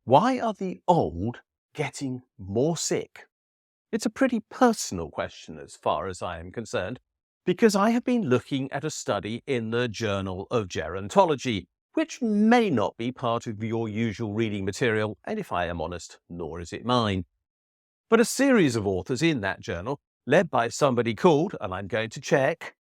Why are the old getting more sick? It's a pretty personal question as far as I am concerned, because I have been looking at a study in the Journal of Gerontology, which may not be part of your usual reading material, and if I am honest, nor is it mine. But a series of authors in that journal, led by somebody called, and I'm going to check,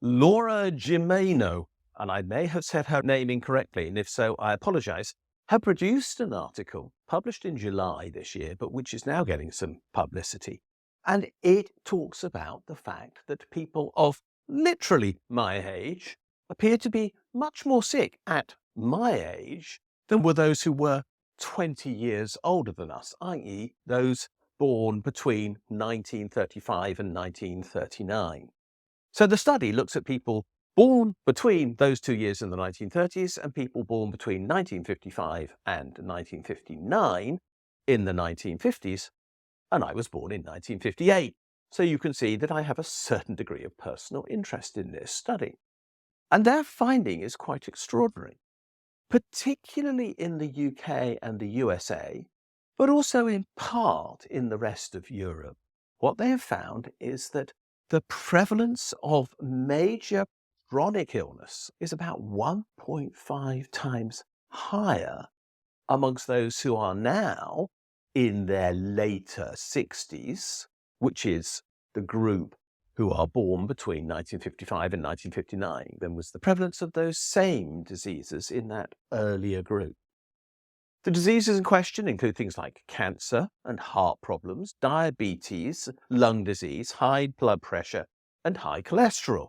Laura Gimeno, and I may have said her name incorrectly, and if so, I apologize, have produced an article published in July this year, but which is now getting some publicity. And it talks about the fact that people of literally my age appear to be much more sick at my age than were those who were 20 years older than us, i.e. those born between 1935 and 1939. So the study looks at people born between those 2 years in the 1930s and people born between 1955 and 1959 in the 1950s, and I was born in 1958. So you can see that I have a certain degree of personal interest in this study. And their finding is quite extraordinary, particularly in the UK and the USA, but also in part in the rest of Europe. What they have found is that the prevalence of major chronic illness is about 1.5 times higher amongst those who are now in their later 60s, which is the group who are born between 1955 and 1959, than was the prevalence of those same diseases in that earlier group. The diseases in question include things like cancer and heart problems, diabetes, lung disease, high blood pressure, and high cholesterol.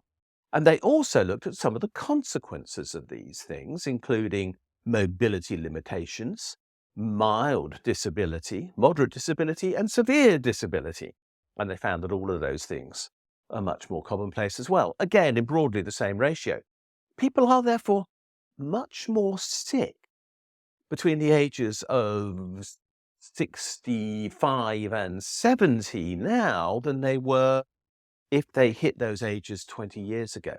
And they also looked at some of the consequences of these things, including mobility limitations, mild disability, moderate disability, and severe disability. And they found that all of those things are much more commonplace as well. Again, in broadly the same ratio. People are therefore much more sick between the ages of 65 and 70 now than they were if they hit those ages 20 years ago.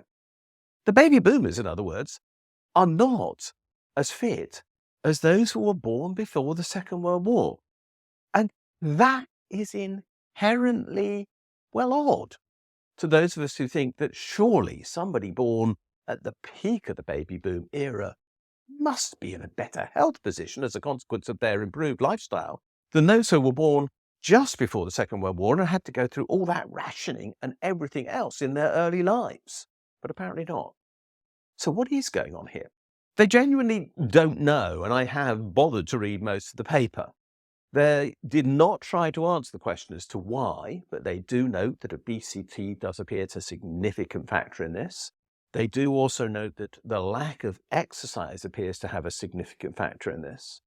The baby boomers, in other words, are not as fit as those who were born before the Second World War. And that is inherently, well, odd to those of us who think that surely somebody born at the peak of the baby boom era must be in a better health position as a consequence of their improved lifestyle than those who were born just before the Second World War and had to go through all that rationing and everything else in their early lives. But apparently not. So what is going on here? They genuinely don't know, and I have bothered to read most of the paper. They did not try to answer the question as to why, but they do note that obesity does appear to be a significant factor in this. They do also note that the lack of exercise appears to have a significant factor in this.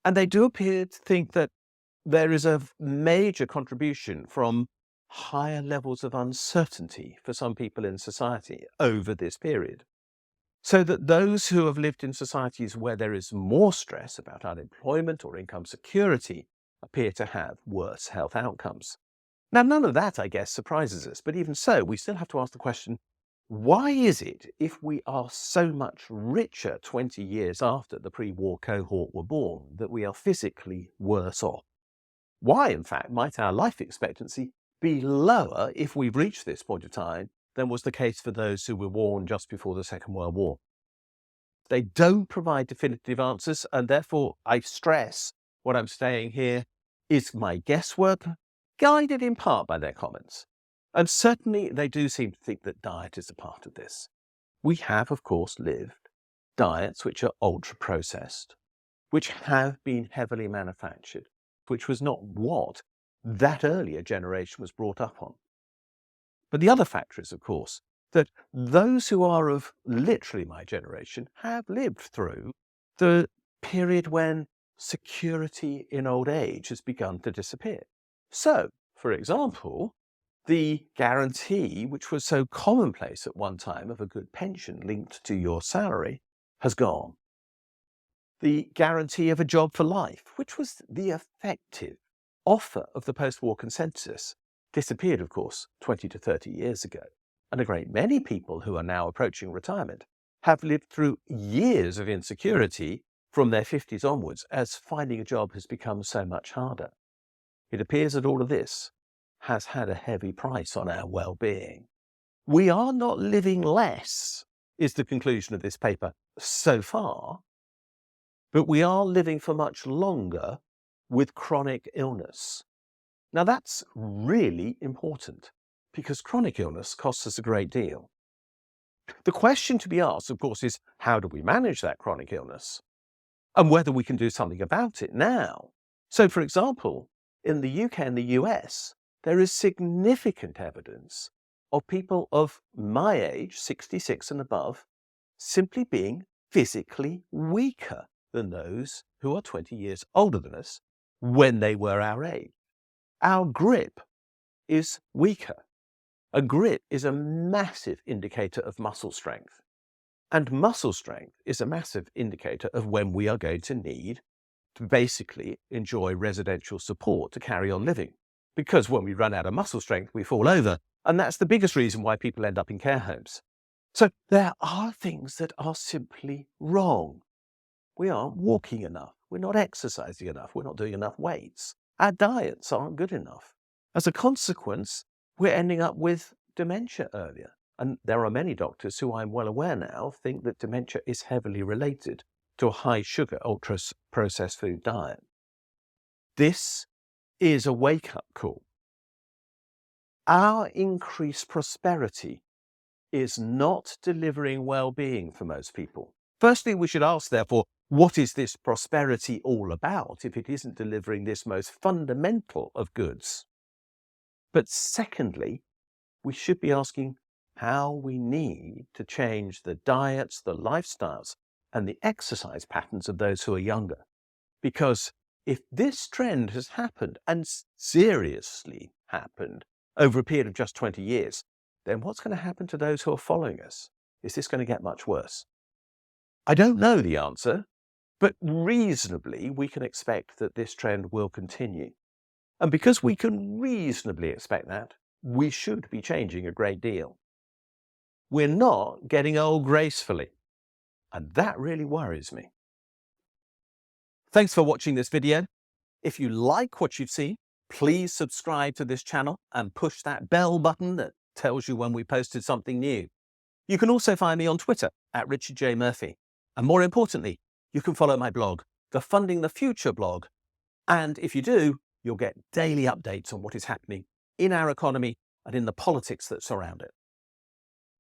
And they do appear to think that there is a major contribution from higher levels of uncertainty for some people in society over this period. So that those who have lived in societies where there is more stress about unemployment or income security appear to have worse health outcomes. Now, none of that, I guess, surprises us, but even so, we still have to ask the question, why is it, if we are so much richer 20 years after the pre-war cohort were born, that we are physically worse off? Why, in fact, might our life expectancy be lower if we've reached this point of time than was the case for those who were born just before the Second World War? They don't provide definitive answers, and therefore I stress what I'm saying here is my guesswork, guided in part by their comments. And certainly they do seem to think that diet is a part of this. We have, of course, lived diets which are ultra-processed, which have been heavily manufactured, which was not what that earlier generation was brought up on. But the other factor is, of course, that those who are of literally my generation have lived through the period when security in old age has begun to disappear. So, for example, the guarantee, which was so commonplace at one time, of a good pension linked to your salary, has gone. The guarantee of a job for life, which was the effective offer of the post-war consensus, disappeared, of course, 20 to 30 years ago. And a great many people who are now approaching retirement have lived through years of insecurity from their 50s onwards as finding a job has become so much harder. It appears that all of this has had a heavy price on our well-being. We are not living less, is the conclusion of this paper so far, but we are living for much longer with chronic illness. Now that's really important because chronic illness costs us a great deal. The question to be asked, of course, is how do we manage that chronic illness and whether we can do something about it now. So, for example, in the UK and the US, there is significant evidence of people of my age, 66 and above, simply being physically weaker than those who are 20 years older than us when they were our age. Our grip is weaker. A grip is a massive indicator of muscle strength. And muscle strength is a massive indicator of when we are going to need to basically enjoy residential support to carry on living. Because when we run out of muscle strength, we fall over. And that's the biggest reason why people end up in care homes. So there are things that are simply wrong. We aren't walking enough. We're not exercising enough. We're not doing enough weights. Our diets aren't good enough. As a consequence, we're ending up with dementia earlier. And there are many doctors who I'm well aware now think that dementia is heavily related to a high sugar, ultra processed food diet. This is a wake-up call. Our increased prosperity is not delivering well-being for most people. Firstly, we should ask, therefore, what is this prosperity all about if it isn't delivering this most fundamental of goods? But secondly, we should be asking how we need to change the diets, the lifestyles, and the exercise patterns of those who are younger. Because if this trend has happened, and seriously happened, over a period of just 20 years, then what's going to happen to those who are following us? Is this going to get much worse? I don't know the answer, but reasonably we can expect that this trend will continue. And because we can reasonably expect that, we should be changing a great deal. We're not getting old gracefully, and that really worries me. Thanks for watching this video. If you like what you've seen, please subscribe to this channel and push that bell button that tells you when we posted something new. You can also find me on Twitter at Richard J. Murphy. And more importantly, you can follow my blog, the Funding the Future blog. And if you do, you'll get daily updates on what is happening in our economy and in the politics that surround it.